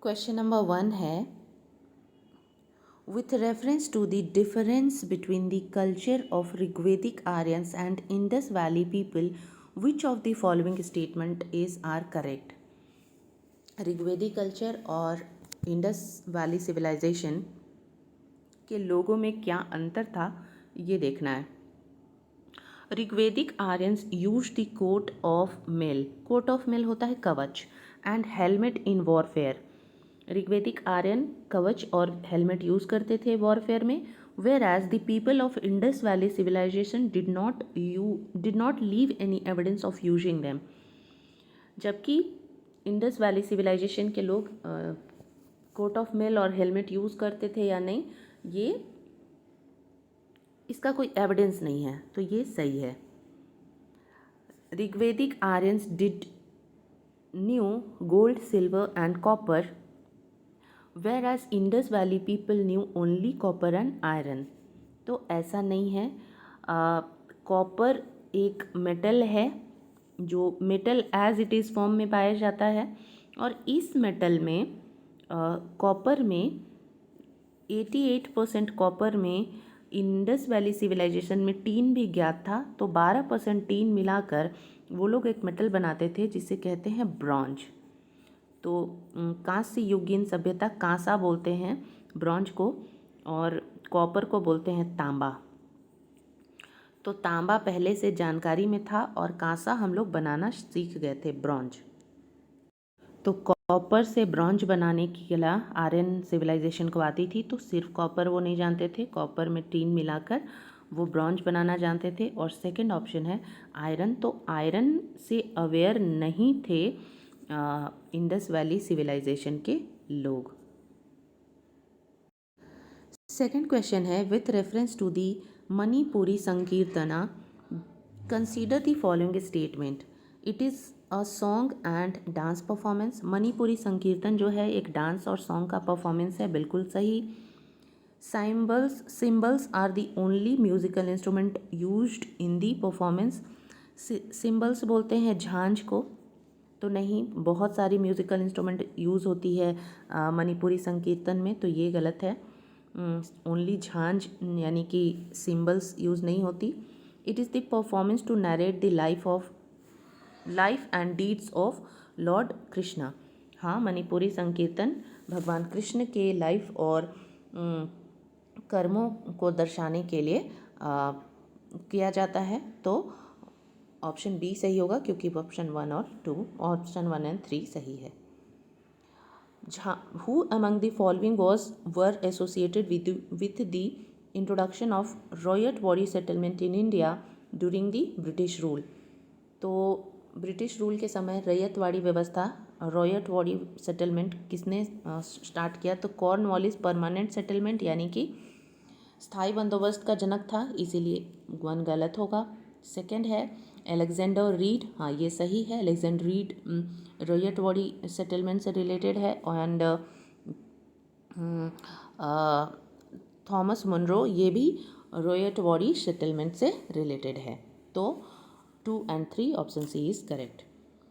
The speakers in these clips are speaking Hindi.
क्वेश्चन नंबर 1 है, with reference to the difference between the culture of Rigvedic Aryans and Indus Valley people, which of the following statement are correct? Rigvedic culture और इंडस वैली सिविलाइजेशन के लोगों में क्या अंतर था, ये देखना है। Rigvedic Aryans use the coat of mail. Coat of mail होता है कवच, and helmet in warfare. Rigvedic Aryan कवच और हेलमेट यूज करते थे वॉरफेयर में, whereas the people of Indus valley civilisation did not leave any evidence of using them. जबकि इंडस वैली सिविलाइजेशन के लोग कोट ऑफ मेल और हेलमेट यूज़ करते थे या नहीं, ये इसका कोई एविडेंस नहीं है, तो ये सही है। Rigvedic Aryans did knew gold, silver and copper, whereas Indus valley people knew only copper and iron. तो ऐसा नहीं है। कॉपर एक मेटल है जो metal as it is form में पाया जाता है, और इस मेटल में कॉपर में 88% कॉपर में इंडस वैली सिविलाइजेशन में टीन भी ज्ञात था, तो 12% टीन मिलाकर वो लोग एक मेटल बनाते थे जिसे कहते हैं ब्रॉन्ज। तो कांस्य युगीन सभ्यता कांसा बोलते हैं ब्रॉन्ज को, और कॉपर को बोलते हैं तांबा। तो तांबा पहले से जानकारी में था और कांसा हम लोग बनाना सीख गए थे, ब्रॉन्ज। तो कॉपर से ब्रॉन्ज बनाने की कला आर्यन सिविलाइजेशन को आती थी, तो सिर्फ कॉपर वो नहीं जानते थे, कॉपर में टीन मिलाकर वो ब्रॉन्ज बनाना जानते थे। और सेकंड ऑप्शन है आयरन, तो आयरन से अवेयर नहीं थे इंडस वैली सिविलाइजेशन के लोग। सेकंड क्वेश्चन है, with reference to the Manipuri Sankirtana consider the following statement. It is a song and dance performance. Manipuri Sankirtan जो है एक डांस और सॉन्ग का परफॉर्मेंस है, बिल्कुल सही। Cymbals are the only musical instrument used in the performance. Cymbals बोलते हैं झांझ को, तो नहीं, बहुत सारी म्यूजिकल इंस्ट्रूमेंट यूज़ होती है मणिपुरी संकीर्तन में, तो ये गलत है। ओनली झांझ यानी कि सिम्बल्स यूज़ नहीं होती। It is the performance to narrate the life and deeds of lord Krishna. हाँ, मणिपुरी संकीर्तन भगवान कृष्ण के लाइफ और कर्मों को दर्शाने के लिए किया जाता है, तो ऑप्शन बी सही होगा, क्योंकि ऑप्शन 1 और 2, ऑप्शन 1 एंड 3 सही है। Who among the following were associated with the introduction of Royatwadi settlement in India during the British rule? तो ब्रिटिश रूल के समय रैयतवाड़ी व्यवस्था, रॉयटवाड़ी सेटलमेंट किसने स्टार्ट किया? तो कॉर्नवालिस परमानेंट सेटलमेंट यानी कि स्थायी बंदोबस्त का जनक था, इसीलिए 1 गलत होगा। सेकंड है अलेक्जेंडर रीड, हाँ ये सही है। अलेक्जेंडर रीड रॉयटवाड़ी सेटलमेंट से रिलेटेड है, एंड थॉमस मुनरो ये भी रॉयटवाड़ी सेटलमेंट से रिलेटेड है। तो 2 and 3 option C is correct.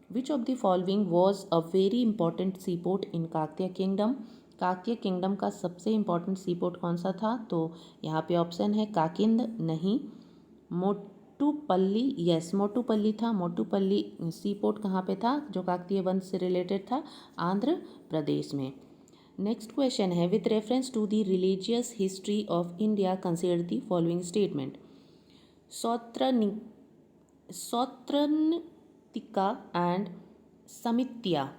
Which of the following was a very important sea port in Kakatiya kingdom? Kakatiya kingdom का सबसे इंपॉर्टेंट सी पोर्ट कौन सा था? तो यहाँ पे ऑप्शन है काकिंद नहीं, मोटुपल्ली, यस मोटुपल्ली था। मोटुपल्ली सी पोर्ट कहाँ पे था जो काकतीय वंश से रिलेटेड था? आंध्र प्रदेश में। नेक्स्ट क्वेश्चन है, with reference to the religious history of India consider the following statement. Sautrantika and Sammitiya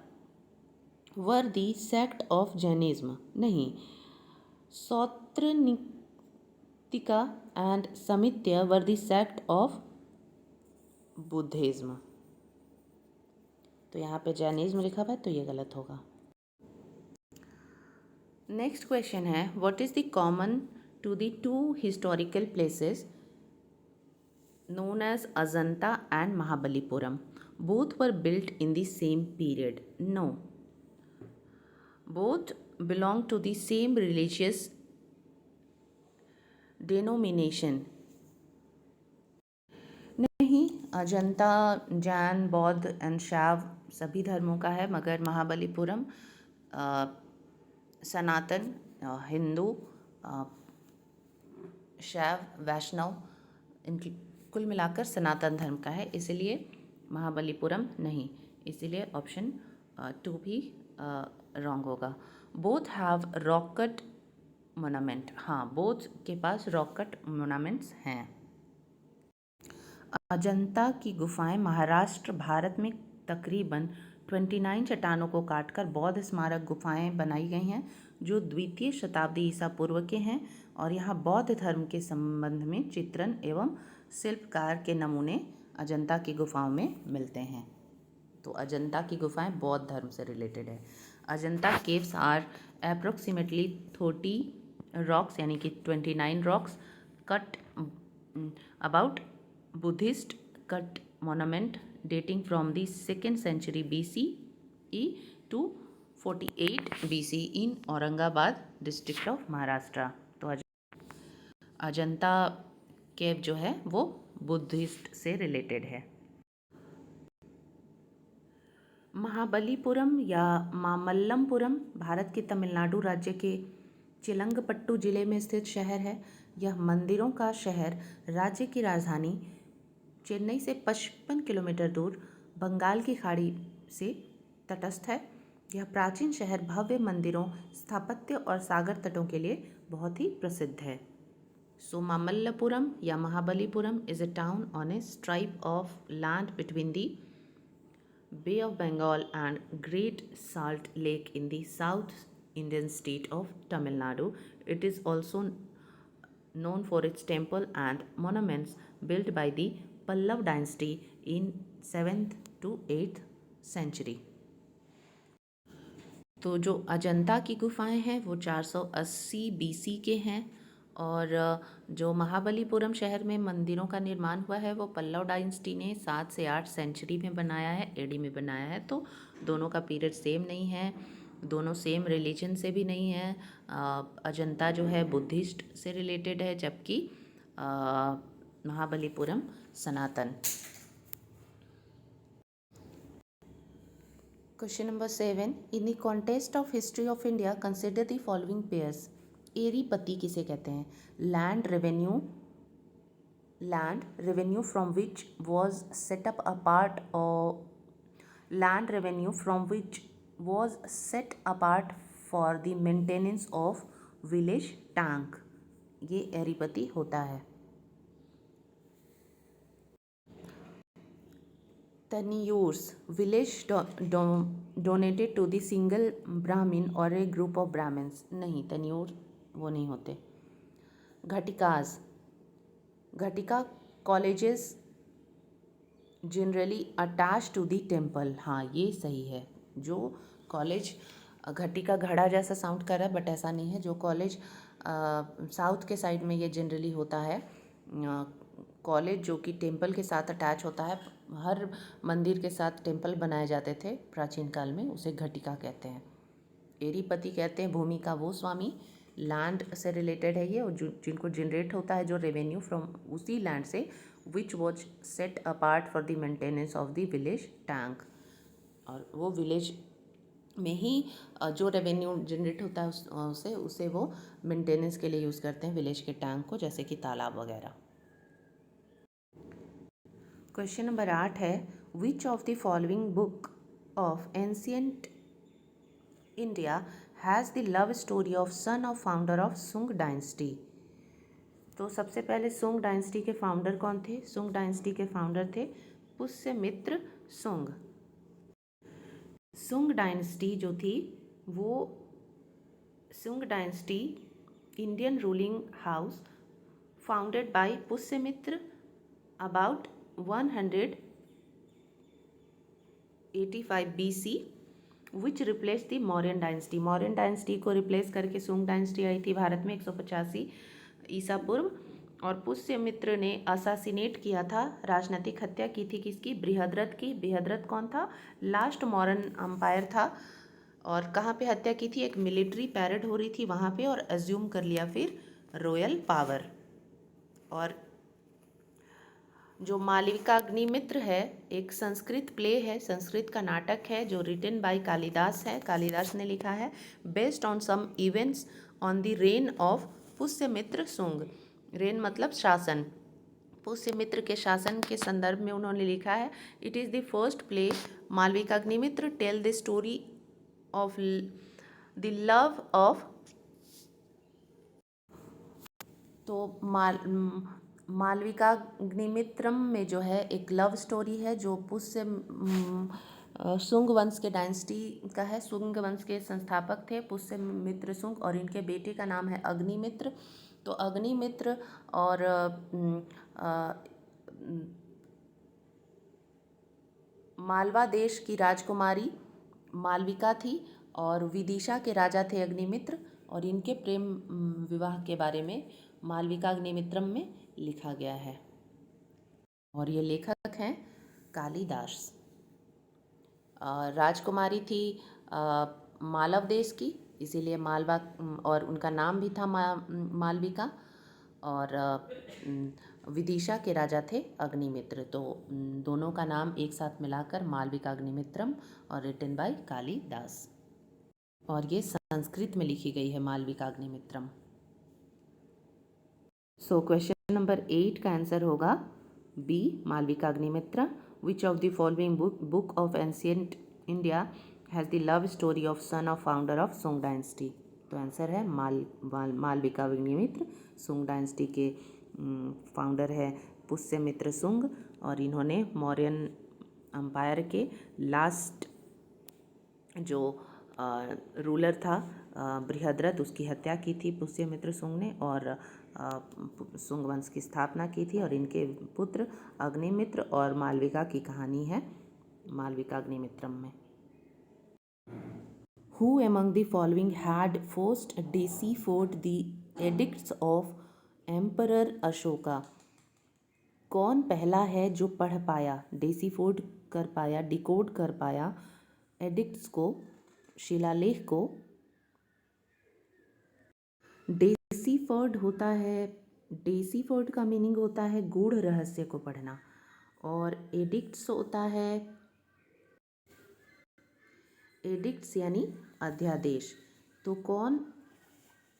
were the sect of Jainism. नहीं, Sautrantika and Sammitiya were the sect of Buddhism. तो यहाँ पे जैनिज्म लिखा हुआ है, तो ये गलत होगा। नेक्स्ट क्वेश्चन है, what is the common to the 2 historical places known as Ajanta and Mahabalipuram? Both were built in the same period. No. Both belong to the same religious denomination. नहीं, अजंता जैन, बौद्ध एंड शैव सभी धर्मों का है, मगर महाबलीपुरम सनातन, हिंदू, शैव, वैष्णव, इनकी कुल मिलाकर सनातन धर्म का है, इसलिए महाबलीपुरम नहीं, इसीलिए ऑप्शन 2 भी रॉन्ग होगा। बोथ हैव रॉक कट मोनामेंट, हाँ बोथ के पास रॉक कट मोनामेंट्स हैं। अजंता की गुफाएं महाराष्ट्र, भारत में तकरीबन 29 चट्टानों को काटकर बौद्ध स्मारक गुफाएं बनाई गई हैं जो द्वितीय शताब्दी ईसा पूर्व के हैं और यहाँ बौद्ध धर्म के संबंध में चित्रण एवं शिल्पकार के नमूने अजंता की गुफाओं में मिलते हैं। तो अजंता की गुफाएं बौद्ध धर्म से रिलेटेड है। Ajanta caves are approximately 30 rocks यानी कि 29 rocks cut about Buddhist cut monument dating from the 2nd century BCE to 48 BC in Aurangabad district of Maharashtra. तो अजंता केव जो है वो बुद्धिस्ट से रिलेटेड है। महाबलीपुरम या मामल्लपुरम भारत के तमिलनाडु राज्य के चिलंगपट्टू जिले में स्थित शहर है। यह मंदिरों का शहर राज्य की राजधानी चेन्नई से 55 किलोमीटर दूर बंगाल की खाड़ी से तटस्थ है। यह प्राचीन शहर भव्य मंदिरों, स्थापत्य और सागर तटों के लिए बहुत ही प्रसिद्ध है। सो मामल्लपुरम या Mahabalipuram is a town on a stripe of land between the bay of Bengal and great salt lake in the south Indian state of Tamil Nadu. It is also known for its temple and monuments built by the Pallav dynasty in 7th to 8th century। तो जो अजंता की गुफाएं हैं वो 480 BC के हैं और जो महाबलीपुरम शहर में मंदिरों का निर्माण हुआ है वो पल्लव डायनेस्टी ने 7 से 8 सेंचुरी में बनाया है, एडी में बनाया है। तो दोनों का पीरियड सेम नहीं है, दोनों सेम रिलीजन से भी नहीं है। अजंता जो है बुद्धिस्ट से रिलेटेड है जबकि महाबलीपुरम सनातन। Question number 7, in the contest of history of India consider the following pairs. Eripatti किसे कहते हैं? Land revenue from which was set apart of land revenue from which was set apart for the maintenance of village tank। ये एरीपति होता है। Taniyurs village donated to the single Brahmin और ए ग्रुप ऑफ ब्राह्मण्स, नहीं तनियूर वो नहीं होते। Ghatika colleges generally attach to the temple, हाँ ये सही है। जो कॉलेज घटिका घड़ा जैसा साउंड कर रहा है बट ऐसा नहीं है। जो कॉलेज साउथ के साइड में ये जनरली होता है कॉलेज जो कि टेम्पल के साथ अटैच होता है। हर मंदिर के साथ टेम्पल बनाए जाते थे प्राचीन काल में, उसे घटिका कहते हैं। एरीपति कहते हैं भूमि का वो स्वामी, लैंड से रिलेटेड है ये, और जिनको जनरेट होता है जो रेवेन्यू फ्रॉम उसी लैंड से विच was set apart for the maintenance of the village tank. और वो विलेज में ही जो रेवेन्यू जनरेट होता है उसे वो मेंटेनेंस के लिए यूज़ करते हैं विलेज के टैंक को, जैसे कि तालाब वगैरह। क्वेश्चन नंबर 8 है, विच of the following book of ancient India has the love story of son of founder of Sunga dynasty. तो सबसे पहले सुंग डायनेस्टी के फाउंडर कौन थे? सुंग डायनेस्टी के फाउंडर थे पुष्यमित्र सुंग। सुंग डायनेस्टी जो थी वो सुंग dynasty Indian ruling house founded by Pushyamitra about 185 BC which replace the Mauryan dynasty. Mauryan dynasty को रिप्लेस करके सुंग डायनेस्टी आई थी भारत में 185 ईसा पूर्व, और पुष्यमित्र ने असासिनेट किया था, राजनीतिक हत्या की थी किसकी? बृहद्रथ की। बृहद्रथ कौन था? लास्ट मॉडर्न अंपायर था। और कहाँ पे हत्या की थी? एक मिलिट्री पैरेड हो रही थी वहाँ पे, और एज्यूम कर लिया फिर रॉयल पावर। और जो मालविका अग्निमित्र है एक संस्कृत प्ले है, संस्कृत का नाटक है जो रिटन बाय कालिदास है, कालिदास ने लिखा है, based on some events on the reign of Pushyamitra Shunga. Reign मतलब शासन, पुष्यमित्र के शासन के संदर्भ में उन्होंने लिखा है। It is the first play Malavika Agnimitra tell the story of the love of, तो मालविका अग्निमित्रम में जो है एक लव स्टोरी है जो पुष्य शुंग वंश के डायनेस्टी का है। शुंग वंश के संस्थापक थे पुष्यमित्र शुंग और इनके बेटे का नाम है अग्निमित्र। तो अग्निमित्र और मालवा देश की राजकुमारी मालविका थी और विदिशा के राजा थे अग्निमित्र, और इनके प्रेम विवाह के बारे में मालविका अग्निमित्रम में लिखा गया है और ये लेखक हैं कालिदास। राजकुमारी थी मालव देश की, इसीलिए मालवा, और उनका नाम भी था मालविका, और विदिशा के राजा थे अग्निमित्र। तो दोनों का नाम एक साथ मिलाकर मालविका अग्निमित्रम और रिटन बाय कालिदास, और ये संस्कृत में लिखी गई है Malavika Agnimitram. So question number 8 का आंसर होगा B, Malavika Agnimitra. Which of the following book of ancient India has the love story of son of founder of Sunga dynasty. तो आंसर है मालविका अग्निमित्र। सुंग डायनेस्टी के फाउंडर है पुष्यमित्र शुंग, और इन्होंने मौर्यन अम्पायर के लास्ट जो रूलर था बृहद्रथ, उसकी हत्या की थी पुष्यमित्र शुंग ने, और शुंग वंश की स्थापना की थी। और इनके पुत्र अग्निमित्र और मालविका की कहानी है मालविका अग्निमित्रम में। Who among the following had first deciphered the edicts of Emperor Ashoka? कौन पहला है जो पढ़ पाया, डेसीफोर्ड कर पाया, डिकोड कर पाया एडिक्ट्स को, शिलालेख को। डेसीफर्ड होता है, डेसीफर्ड का मीनिंग होता है गूढ़ रहस्य को पढ़ना, और एडिक्ट्स होता है, एडिक्ट्स यानी अध्यादेश। तो कौन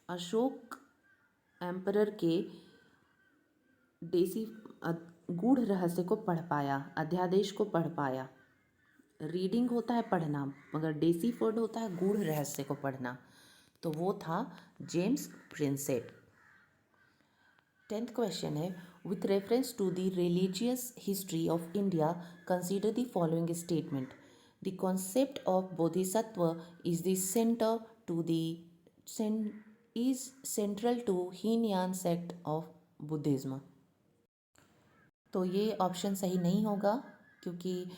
अशोक एम्परर के गूढ़ रहस्य को पढ़ पाया, अध्यादेश को पढ़ पाया। रीडिंग होता है पढ़ना, मगर डेसीफर्ड होता है गूढ़ रहस्य को पढ़ना, तो वो था जेम्स प्रिंसेप। 10th क्वेश्चन है, with reference to the religious history of India consider the following statement. The concept of Bodhisattva is the centre to the is central to Hinayana sect of Buddhism. तो ये ऑप्शन सही नहीं होगा, क्योंकि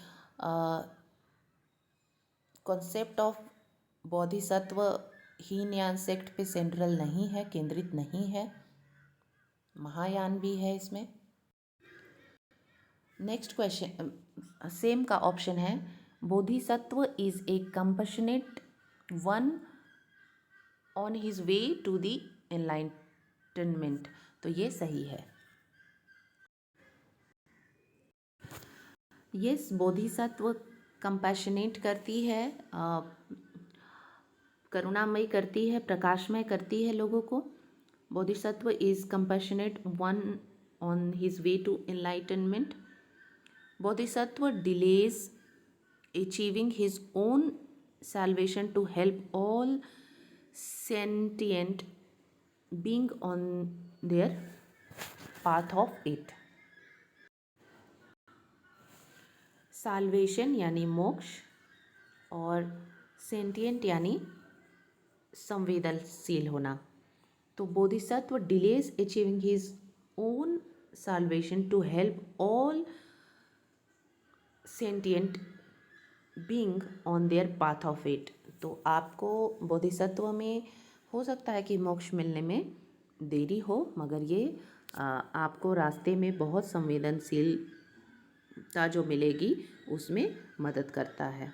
concept of Bodhisattva Hinayana sect पे सेंट्रल नहीं है, केंद्रित नहीं है, महायान भी है इसमें। नेक्स्ट क्वेश्चन सेम का ऑप्शन है, Bodhisattva is a compassionate one on his way to the enlightenment. तो ये सही है। यस, बोधिसत्व कंपैशनेट करती है, करुणामयी करती है, प्रकाशमय करती है लोगों को। Bodhisattva is compassionate one on his way to enlightenment. Bodhisattva delays achieving his own salvation to help all sentient being on their path of it. Salvation यानी मोक्ष, और सेंटिएंट यानी संवेदनशील होना। तो Bodhisattva delays achieving his own salvation to help all sentient being on their path of it. तो आपको बोधिसत्व में हो सकता है कि मोक्ष मिलने में देरी हो, मगर ये आपको रास्ते में बहुत संवेदनशीलता जो मिलेगी उसमें मदद करता है।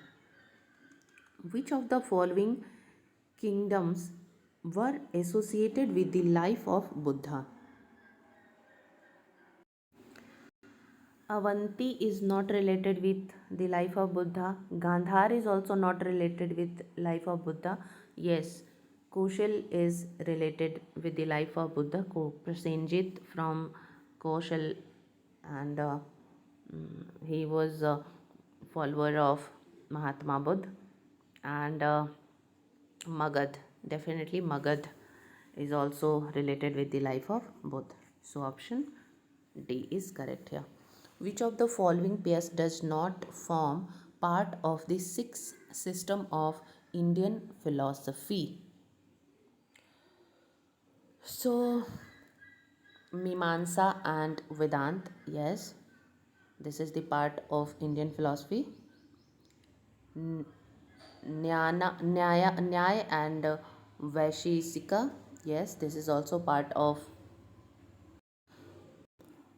विच of the following kingdoms were associated with the life of Buddha. Avanti is not related with the life of Buddha. Gandhar is also not related with life of Buddha. Yes, Kushal is related with the life of Buddha. Prasenjit from Kushal, and he was a follower of Mahatma Buddha. And Magad, definitely Magad is also related with the life of Buddha. So option D is correct here. Which of the following pairs does not form part of the sixth system of Indian philosophy? So, Mimamsa and Vedant, yes, this is the part of Indian philosophy. Nyaya and Vaisheshika, yes, this is also part of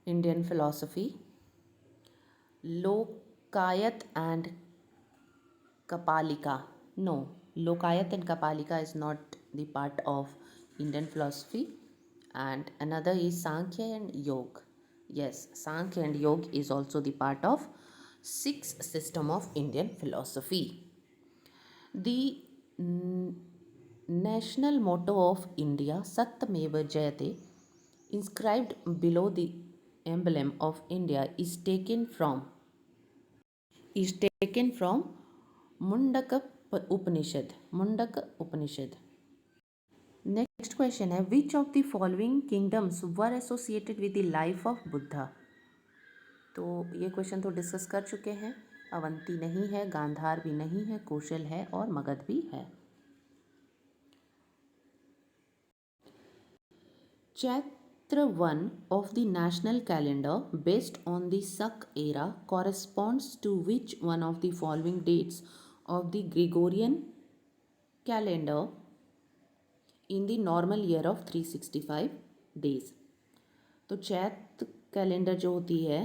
Indian philosophy. Lokayat and Kapalika, no, Lokayat and Kapalika is not the part of Indian philosophy. And another is Sankhya and Yoga. Yes, Sankhya and Yoga is also the part of sixth system of Indian philosophy. The national motto of India, Satyameva Jayate, inscribed below the emblem of India, is taken from Mundaka Upanishad. Mundaka Upanishad. Next question है, which of the following kingdoms were associated with the life of Buddha? तो ये क्वेश्चन तो डिस्कस कर चुके हैं. अवंती नहीं है, गांधार भी नहीं है, कौशल है और मगध भी है. Chaitra 1 of the national calendar based on the Sak era corresponds to which one of the following dates of the Gregorian calendar in the normal year of 365 days? तो चैत्र कैलेंडर जो होती है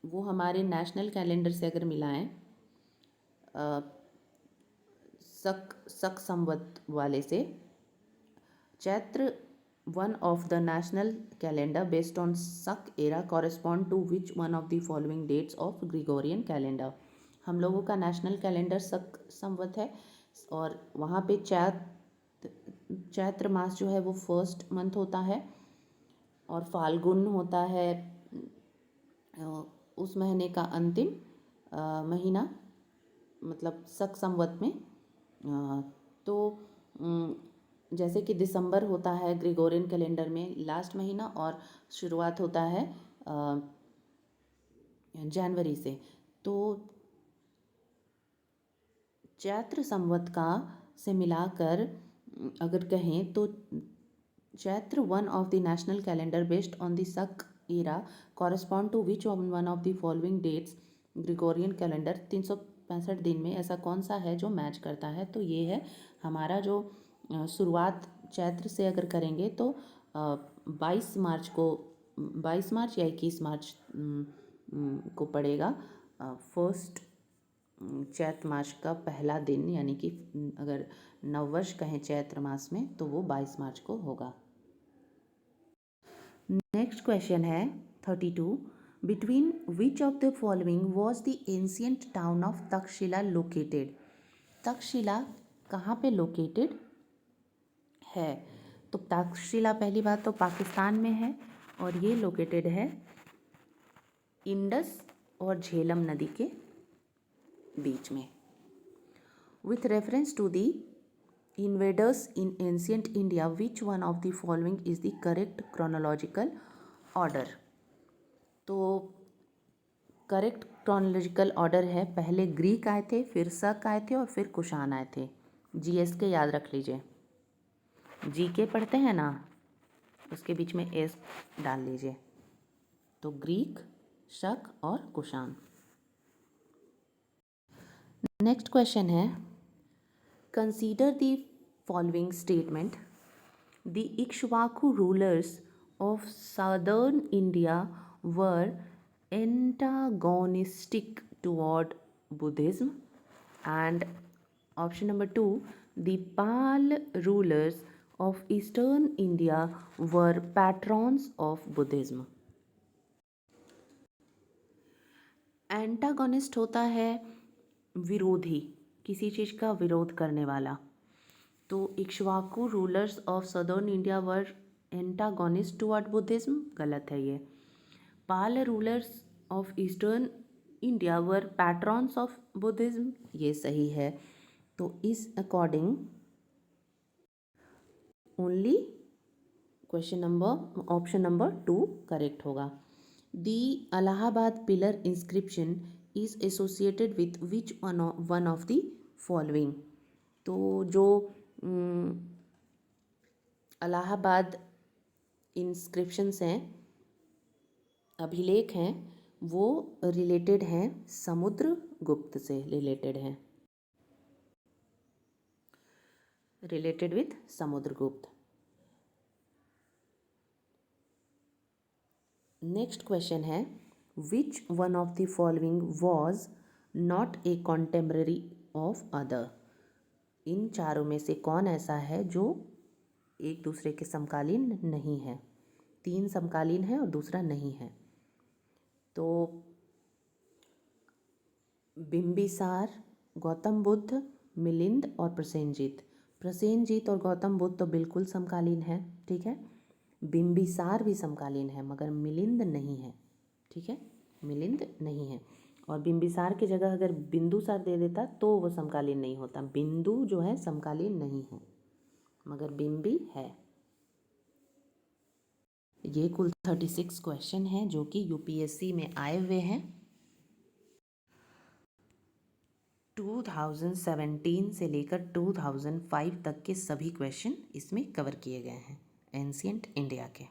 वो हमारे नेशनल कैलेंडर से अगर मिलाएं सक संवत वाले से, Chaitra one of the national calendar based on Sak era correspond to which one of the following dates of Gregorian calendar? हम लोगों का नेशनल कैलेंडर सक संवत है और वहाँ पे चैत्र मास जो है वो फर्स्ट मंथ होता है और फाल्गुन होता है उस महीने का अंतिम महीना, मतलब सक संवत में. तो जैसे कि दिसंबर होता है ग्रेगोरियन कैलेंडर में लास्ट महीना और शुरुआत होता है जनवरी से. तो चैत्र संवत का से मिलाकर अगर कहें तो Chaitra one of the national calendar based on the सक era correspond to which one of the following dates Gregorian calendar. 365 दिन में ऐसा कौन सा है जो मैच करता है? तो ये है हमारा जो शुरुआत चैत्र से अगर करेंगे तो 22 मार्च या 21 मार्च को पड़ेगा फर्स्ट चैत्र मास का पहला दिन, यानी कि अगर नववर्ष कहें चैत्र मास में तो वो 22 मार्च को होगा. नेक्स्ट क्वेश्चन है 32. Between which of the following was the ancient town of Takshashila located? Takshashila कहाँ पे लोकेटेड है? तो तक्षशिला पहली बात तो पाकिस्तान में है और ये लोकेटेड है इंडस और झेलम नदी के बीच में. With reference to the invaders in ancient India, which one of the following is the correct chronological order? तो करेक्ट क्रोनोलॉजिकल ऑर्डर है, पहले ग्रीक आए थे, फिर शक आए थे और फिर कुषाण आए थे. जीएस के याद रख लीजिए, जी के पढ़ते हैं ना, उसके बीच में एस डाल लीजिए. तो ग्रीक, शक और कुषाण. नेक्स्ट क्वेश्चन है, consider the following statement. The Ikshvaku rulers of southern India were antagonistic toward Buddhism. And option number 2, the Pal rulers of eastern India were patrons of Buddhism. Antagonist होता है विरोधी, किसी चीज़ का विरोध करने वाला। तो Ikshvaku rulers of southern India were antagonist toward Buddhism, गलत है ये। Pala rulers of eastern India were patrons of Buddhism, ये सही है। तो इस according only question number option number 2 correct होगा। The Allahabad pillar inscription is associated with which one of the following. तो जो अलाहाबाद इंस्क्रिप्शंस हैं, अभिलेख हैं, वो रिलेटेड हैं समुद्रगुप्त से, रिलेटेड हैं, related with Samudragupta. Next question है which one of the following was not a contemporary of other. इन चारों में से कौन ऐसा है जो एक दूसरे के समकालीन नहीं है। 3 समकालीन है और दूसरा नहीं है। तो बिंबिसार, गौतम बुद्ध, मिलिंद और प्रसेनजीत। प्रसेनजीत और गौतम बुद्ध तो बिल्कुल समकालीन है, ठीक है। बिंबिसार भी समकालीन है मगर मिलिंद नहीं है, ठीक है, मिलिंद नहीं है। और बिंबिसार की जगह अगर बिंदुसार दे देता तो वो समकालीन नहीं होता। बिंदु जो है समकालीन नहीं है मगर बिंबी है। ये कुल 36 क्वेश्चन हैं जो कि यूपीएससी में आए हुए हैं। 2017 से लेकर 2005 तक के सभी क्वेश्चन इसमें कवर किए गए हैं एंशिएंट इंडिया के।